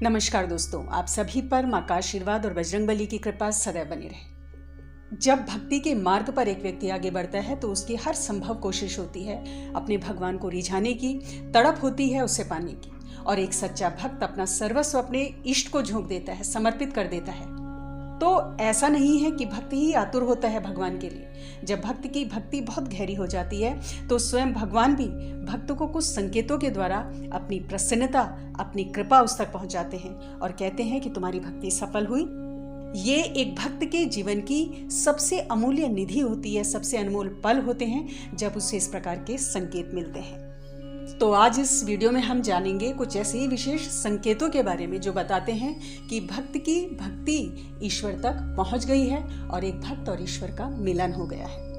नमस्कार दोस्तों, आप सभी पर माँ का आशीर्वाद और बजरंगबली की कृपा सदैव बनी रहे। जब भक्ति के मार्ग पर एक व्यक्ति आगे बढ़ता है तो उसकी हर संभव कोशिश होती है अपने भगवान को रिझाने की, तड़प होती है उसे पाने की। और एक सच्चा भक्त अपना सर्वस्व अपने इष्ट को झोंक देता है, समर्पित कर देता है। तो ऐसा नहीं है कि भक्त ही आतुर होता है भगवान के लिए। जब भक्त की भक्ति बहुत गहरी हो जाती है तो स्वयं भगवान भी भक्त को कुछ संकेतों के द्वारा अपनी प्रसन्नता, अपनी कृपा उस तक पहुंचाते हैं और कहते हैं कि तुम्हारी भक्ति सफल हुई। ये एक भक्त के जीवन की सबसे अमूल्य निधि होती है, सबसे अनमोल पल होते हैं जब उसे इस प्रकार के संकेत मिलते हैं। तो आज इस वीडियो में हम जानेंगे कुछ ऐसे ही विशेष संकेतों के बारे में जो बताते हैं कि भक्त की भक्ति ईश्वर तक पहुंच गई है और एक भक्त और ईश्वर का मिलन हो गया है।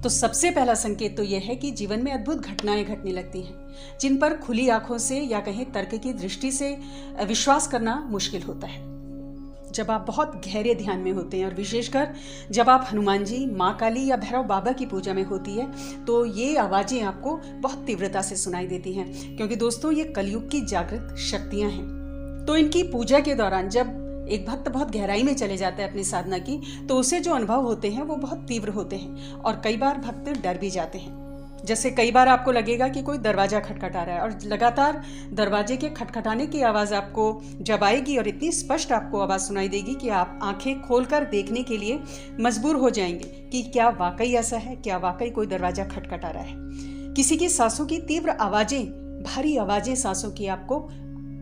तो सबसे पहला संकेत तो यह है कि जीवन में अद्भुत घटनाएं घटने लगती हैं जिन पर खुली आंखों से या कहीं तर्क की दृष्टि से विश्वास करना मुश्किल होता है। जब आप बहुत गहरे ध्यान में होते हैं और विशेषकर जब आप हनुमान जी, माँ काली या भैरव बाबा की पूजा में होती है तो ये आवाजें आपको बहुत तीव्रता से सुनाई देती हैं, क्योंकि दोस्तों ये कलयुग की जागृत शक्तियां हैं। तो इनकी पूजा के दौरान जब एक भक्त बहुत गहराई में चले जाता है अपनी साधना की तो उसे जो अनुभव होते हैं वो बहुत तीव्र होते हैं और कई बार भक्त डर भी जाते हैं। जैसे कई बार आपको लगेगा कि कोई दरवाजा खटखटा रहा है और लगातार दरवाजे के खटखटाने की आवाज़ आपको जब आएगी और इतनी स्पष्ट आपको आवाज़ सुनाई देगी कि आप आंखें खोलकर देखने के लिए मजबूर हो जाएंगे कि क्या वाकई ऐसा है, क्या वाकई कोई दरवाजा खटखटा रहा है। किसी की सांसों की तीव्र आवाज़ें, भारी आवाज़ें सांसों की आपको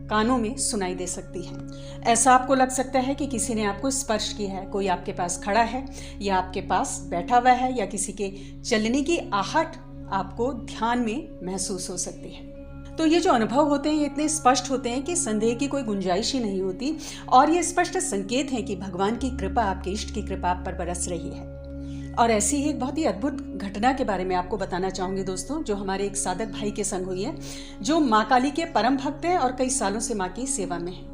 कानों में सुनाई दे सकती हैं। ऐसा आपको लग सकता है कि किसी ने आपको स्पर्श किया है, कोई आपके पास खड़ा है या आपके पास बैठा हुआ है या किसी के चलने की आहट आपको ध्यान में महसूस हो सकती है। तो ये जो अनुभव होते हैं ये इतने स्पष्ट होते हैं कि संदेह की कोई गुंजाइश ही नहीं होती और ये स्पष्ट संकेत है कि भगवान की कृपा, आपके इष्ट की कृपा आप पर बरस रही है। और ऐसी ही एक बहुत ही अद्भुत घटना के बारे में आपको बताना चाहूंगी दोस्तों, जो हमारे एक साधक भाई के संग हुई है, जो माँ काली के परम भक्त हैं और कई सालों से माँ की सेवा में है।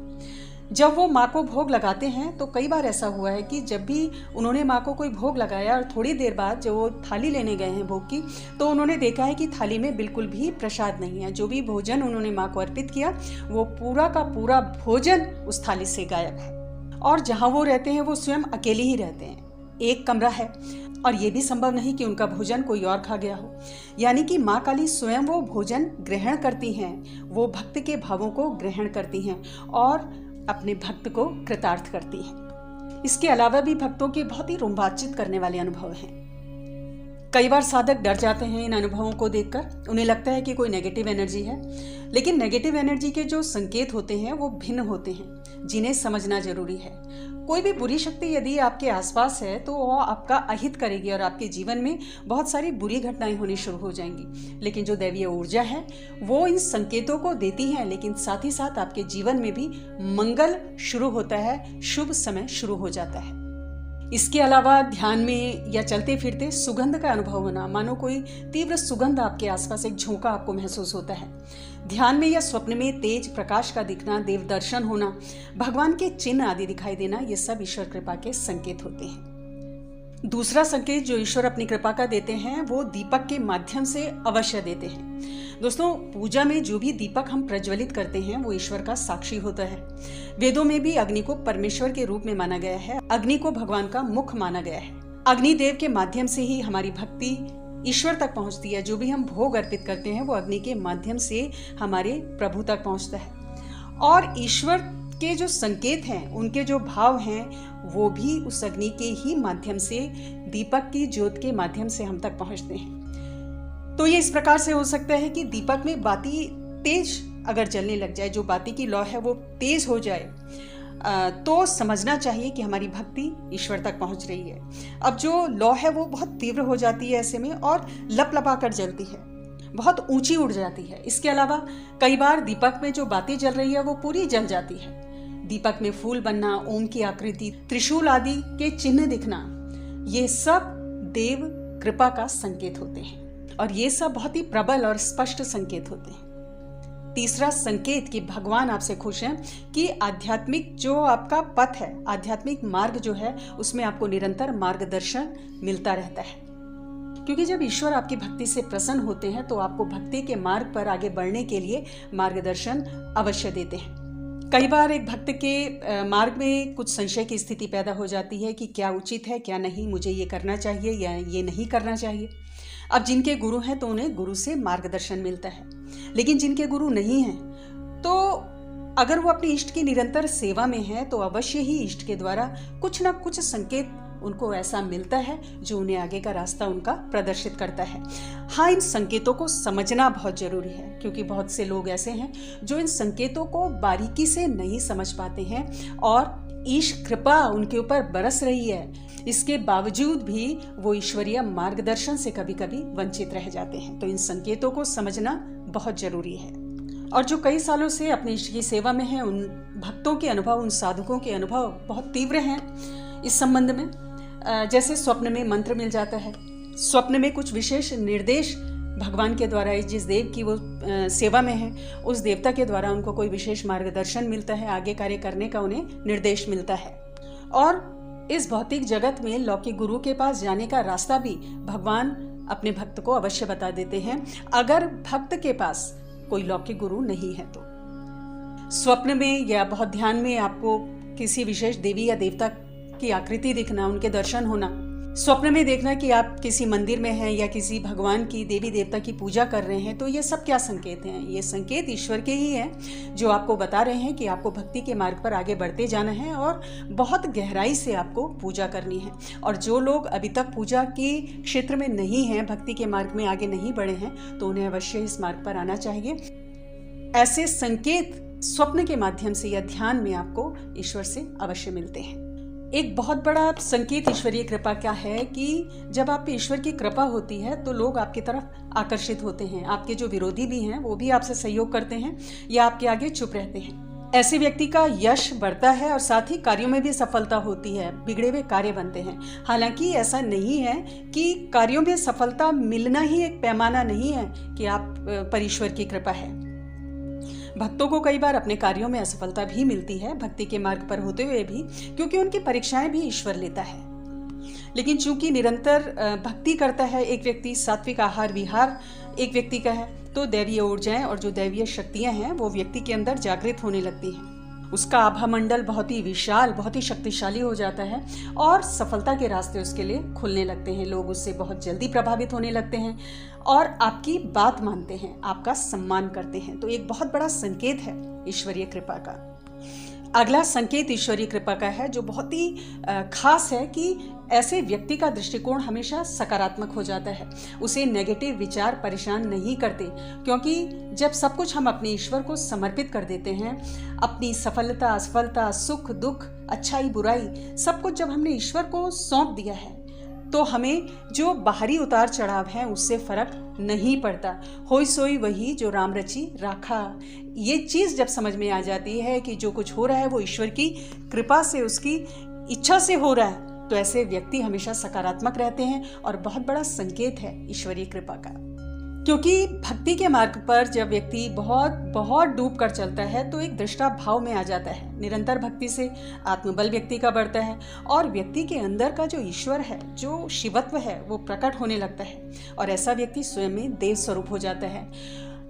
जब वो माँ को भोग लगाते हैं तो कई बार ऐसा हुआ है कि जब भी उन्होंने माँ को कोई भोग लगाया और थोड़ी देर बाद जब वो थाली लेने गए हैं भोग की तो उन्होंने देखा है कि थाली में बिल्कुल भी प्रसाद नहीं है। जो भी भोजन उन्होंने माँ को अर्पित किया वो पूरा का पूरा भोजन उस थाली से गायब है। और जहाँ वो रहते हैं वो स्वयं अकेले ही रहते हैं, एक कमरा है और ये भी संभव नहीं कि उनका भोजन कोई और खा गया हो। यानी कि माँ काली स्वयं वो भोजन ग्रहण करती हैं, वो भक्त के भावों को ग्रहण करती हैं और अपने भक्त को कृतार्थ करती है। इसके अलावा भी भक्तों के बहुत ही रोमांचित करने वाले अनुभव हैं। कई बार साधक डर जाते हैं इन अनुभवों को देखकर, उन्हें लगता है कि कोई नेगेटिव एनर्जी है, लेकिन नेगेटिव एनर्जी के जो संकेत होते हैं वो भिन्न होते हैं जिन्हें समझना जरूरी है। कोई भी बुरी शक्ति यदि आपके आसपास है तो वो आपका अहित करेगी और आपके जीवन में बहुत सारी बुरी घटनाएं होनी शुरू हो जाएंगी। लेकिन जो दैवीय ऊर्जा है वो इन संकेतों को देती है, लेकिन साथ ही साथ आपके जीवन में भी मंगल शुरू होता है, शुभ समय शुरू हो जाता है। इसके अलावा ध्यान में या चलते फिरते सुगंध का अनुभव होना, मानो कोई तीव्र सुगंध आपके आसपास, एक झोंका आपको महसूस होता है। ध्यान में या स्वप्न में तेज प्रकाश का दिखना, देव दर्शन होना, भगवान के चिन्ह आदि दिखाई देना, ये सब ईश्वर कृपा के संकेत होते हैं। दूसरा संकेत जो ईश्वर अपनी कृपा का देते हैं वो दीपक के माध्यम से अवश्य देते हैं। दोस्तों, पूजा में जो भी दीपक हम प्रज्वलित करते हैं वो ईश्वर का साक्षी होता है। वेदों में भी अग्नि को परमेश्वर के रूप में माना गया है, अग्नि को भगवान का मुख माना गया है। अग्निदेव के माध्यम से ही हमारी भक्ति ईश्वर तक पहुंचती है। जो भी हम भोग अर्पित करते हैं वो अग्नि के माध्यम से हमारे प्रभु तक पहुंचता है। और ईश्वर के जो संकेत हैं, उनके जो भाव हैं, वो भी उस अग्नि के ही माध्यम से, दीपक की ज्योत के माध्यम से हम तक पहुंचते हैं। तो ये इस प्रकार से हो सकता है कि दीपक में बाती तेज अगर जलने लग जाए, जो बाती की लौ है वो तेज हो जाए, तो समझना चाहिए कि हमारी भक्ति ईश्वर तक पहुंच रही है। अब जो लौ है वो बहुत तीव्र हो जाती है ऐसे में और लपलपा कर जलती है, बहुत ऊंची उड़ जाती है। इसके अलावा कई बार दीपक में जो बाती जल रही है वो पूरी जल जाती है। दीपक में फूल बनना, ओम की आकृति, त्रिशूल आदि के चिन्ह दिखना, ये सब देव कृपा का संकेत होते हैं और ये सब बहुत ही प्रबल और स्पष्ट संकेत होते हैं। तीसरा संकेत कि भगवान आपसे खुश हैं कि आध्यात्मिक जो आपका पथ है, आध्यात्मिक मार्ग जो है, उसमें आपको निरंतर मार्गदर्शन मिलता रहता है। क्योंकि जब ईश्वर आपकी भक्ति से प्रसन्न होते हैं तो आपको भक्ति के मार्ग पर आगे बढ़ने के लिए मार्गदर्शन अवश्य देते हैं। कई बार एक भक्त के मार्ग में कुछ संशय की स्थिति पैदा हो जाती है कि क्या उचित है, क्या नहीं, मुझे ये करना चाहिए या ये नहीं करना चाहिए। अब जिनके गुरु हैं तो उन्हें गुरु से मार्गदर्शन मिलता है, लेकिन जिनके गुरु नहीं हैं तो अगर वो अपने इष्ट की निरंतर सेवा में है तो अवश्य ही इष्ट के द्वारा कुछ ना कुछ संकेत उनको ऐसा मिलता है जो उन्हें आगे का रास्ता उनका प्रदर्शित करता है। हाँ, इन संकेतों को समझना बहुत जरूरी है, क्योंकि बहुत से लोग ऐसे हैं जो इन संकेतों को बारीकी से नहीं समझ पाते हैं और ईश कृपा उनके ऊपर बरस रही है, इसके बावजूद भी वो ईश्वरीय मार्गदर्शन से कभी कभी वंचित रह जाते हैं। तो इन संकेतों को समझना बहुत जरूरी है। और जो कई सालों से अपने इष्ट की सेवा में हैं, उन भक्तों के अनुभव, उन साधकों के अनुभव बहुत तीव्र हैं इस संबंध में। जैसे स्वप्न में मंत्र मिल जाता है, स्वप्न में कुछ विशेष निर्देश भगवान के द्वारा, जिस देव की वो सेवा में है उस देवता के द्वारा उनको कोई विशेष मार्गदर्शन मिलता है, आगे कार्य करने का उन्हें निर्देश मिलता है। और इस भौतिक जगत में लौकिक गुरु के पास जाने का रास्ता भी भगवान अपने भक्त को अवश्य बता देते हैं, अगर भक्त के पास कोई लौकिक गुरु नहीं है तो। स्वप्न में या बहुत ध्यान में आपको किसी विशेष देवी या देवता की आकृति दिखना, उनके दर्शन होना, स्वप्न में देखना कि आप किसी मंदिर में हैं या किसी भगवान की, देवी देवता की पूजा कर रहे हैं, तो ये सब क्या संकेत हैं? ये संकेत ईश्वर के ही हैं जो आपको बता रहे हैं कि आपको भक्ति के मार्ग पर आगे बढ़ते जाना है और बहुत गहराई से आपको पूजा करनी है। और जो लोग अभी तक पूजा के क्षेत्र में नहीं हैं, भक्ति के मार्ग में आगे नहीं बढ़े हैं, तो उन्हें अवश्य इस मार्ग पर आना चाहिए। ऐसे संकेत स्वप्न के माध्यम से या ध्यान में आपको ईश्वर से अवश्य मिलते हैं। एक बहुत बड़ा संकेत ईश्वरीय कृपा क्या है कि जब आप पे ईश्वर की कृपा होती है तो लोग आपकी तरफ आकर्षित होते हैं। आपके जो विरोधी भी हैं वो भी आपसे सहयोग करते हैं या आपके आगे चुप रहते हैं। ऐसे व्यक्ति का यश बढ़ता है और साथ ही कार्यों में भी सफलता होती है, बिगड़े हुए कार्य बनते हैं। हालांकि ऐसा नहीं है कि कार्यों में सफलता मिलना ही एक पैमाना नहीं है कि आप पर ईश्वर की कृपा है। भक्तों को कई बार अपने कार्यों में असफलता भी मिलती है, भक्ति के मार्ग पर होते हुए भी, क्योंकि उनकी परीक्षाएं भी ईश्वर लेता है। लेकिन चूंकि निरंतर भक्ति करता है एक व्यक्ति, सात्विक आहार विहार एक व्यक्ति का है, तो दैवीय ऊर्जाएं और जो दैवीय शक्तियां हैं वो व्यक्ति के अंदर जागृत होने लगती हैं। उसका आभा मंडल बहुत ही विशाल, बहुत ही शक्तिशाली हो जाता है और सफलता के रास्ते उसके लिए खुलने लगते हैं। लोग उससे बहुत जल्दी प्रभावित होने लगते हैं और आपकी बात मानते हैं, आपका सम्मान करते हैं। तो एक बहुत बड़ा संकेत है ईश्वरीय कृपा का। अगला संकेत ईश्वरीय कृपा का है जो बहुत ही खास है कि ऐसे व्यक्ति का दृष्टिकोण हमेशा सकारात्मक हो जाता है। उसे नेगेटिव विचार परेशान नहीं करते, क्योंकि जब सब कुछ हम अपने ईश्वर को समर्पित कर देते हैं, अपनी सफलता, असफलता, सुख दुख, अच्छाई बुराई, सब कुछ जब हमने ईश्वर को सौंप दिया है तो हमें जो बाहरी उतार चढ़ाव है उससे फर्क नहीं पड़ता। होई सोई वही जो राम रची राखा। ये चीज़ जब समझ में आ जाती है कि जो कुछ हो रहा है वो ईश्वर की कृपा से, उसकी इच्छा से हो रहा है, तो ऐसे व्यक्ति हमेशा सकारात्मक रहते हैं और बहुत बड़ा संकेत है ईश्वरीय कृपा का। क्योंकि भक्ति के मार्ग पर जब व्यक्ति बहुत बहुत डूब कर चलता है तो एक दृष्टा भाव में आ जाता है। निरंतर भक्ति से आत्मबल व्यक्ति का बढ़ता है और व्यक्ति के अंदर का जो ईश्वर है, जो शिवत्व है, वो प्रकट होने लगता है और ऐसा व्यक्ति स्वयं में देव स्वरूप हो जाता है।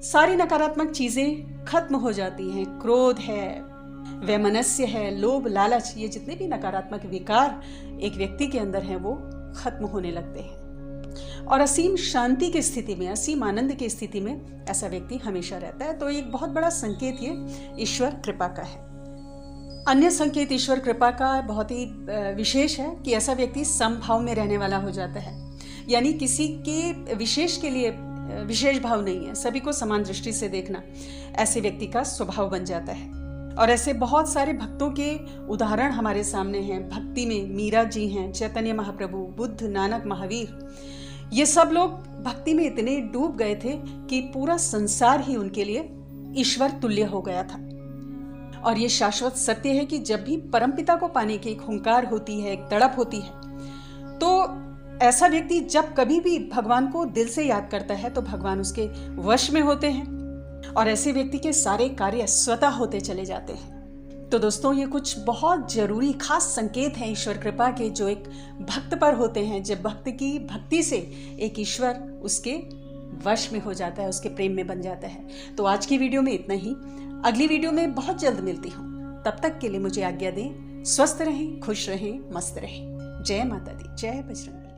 सारी नकारात्मक चीजें खत्म हो जाती हैं। क्रोध है, वैमनस्य है, लोभ, लालच, ये जितने भी नकारात्मक विकार एक व्यक्ति के अंदर हैं वो खत्म होने लगते हैं और असीम शांति की स्थिति में, असीम आनंद की स्थिति में ऐसा व्यक्ति हमेशा रहता है। तो एक बहुत बड़ा संकेत ये ईश्वर कृपा का है। अन्य संकेत ईश्वर कृपा का बहुत ही विशेष है कि ऐसा व्यक्ति समभाव में रहने वाला हो जाता है, यानी किसी के विशेष के लिए विशेष भाव नहीं है, सभी को समान दृष्टि से देखना ऐसे व्यक्ति का स्वभाव बन जाता है। और ऐसे बहुत सारे भक्तों के उदाहरण हमारे सामने हैं। भक्ति में मीरा जी हैं, चैतन्य महाप्रभु, बुद्ध, नानक, महावीर, ये सब लोग भक्ति में इतने डूब गए थे कि पूरा संसार ही उनके लिए ईश्वर तुल्य हो गया था। और ये शाश्वत सत्य है कि जब भी परमपिता को पाने की एक हुंकार होती है, एक तड़प होती है, तो ऐसा व्यक्ति जब कभी भी भगवान को दिल से याद करता है तो भगवान उसके वश में होते हैं और ऐसे व्यक्ति के सारे कार्य स्वतः होते चले जाते हैं। तो दोस्तों, ये कुछ बहुत जरूरी खास संकेत हैं ईश्वर कृपा के जो एक भक्त पर होते हैं। जब भक्त की भक्ति से एक ईश्वर उसके वश में हो जाता है, उसके प्रेम में बन जाता है। तो आज की वीडियो में इतना ही। अगली वीडियो में बहुत जल्द मिलती हूँ। तब तक के लिए मुझे आज्ञा दें। स्वस्थ रहें, खुश रहें, मस्त रहें। जय माता दी, जय बजरंग बली।